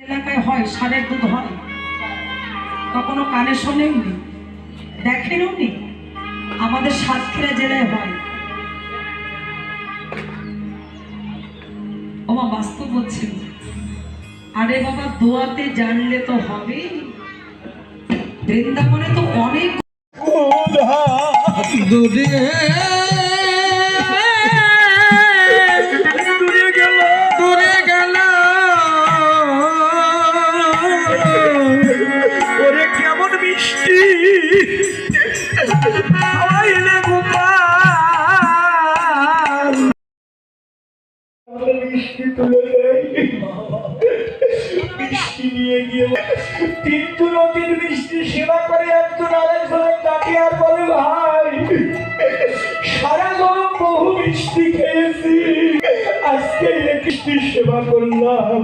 এলাকায় হয় ষাঁড়ের দুধ হয়, কখনো কানে শোনেননি, দেখেনওনি? আমাদের সাতক্ষীরা জেলায় হয়। ওমা বাস্তব বলছি। আরে বাবা, দোয়াতে জানলে তো হবে। বৃন্দাবনে তো অনেক দূরে গেল ওরে কেমন মিষ্টি মিষ্টি তুলে দেয়, মিষ্টি নিয়ে গিয়ে তিনটু নদীর মিষ্টি সেবা করে একজন আরেকজনের ডাকে আর বলে ভাই সারা জনম বহু মিষ্টি খেয়েছি, আজকে মিষ্টি সেবা করলাম।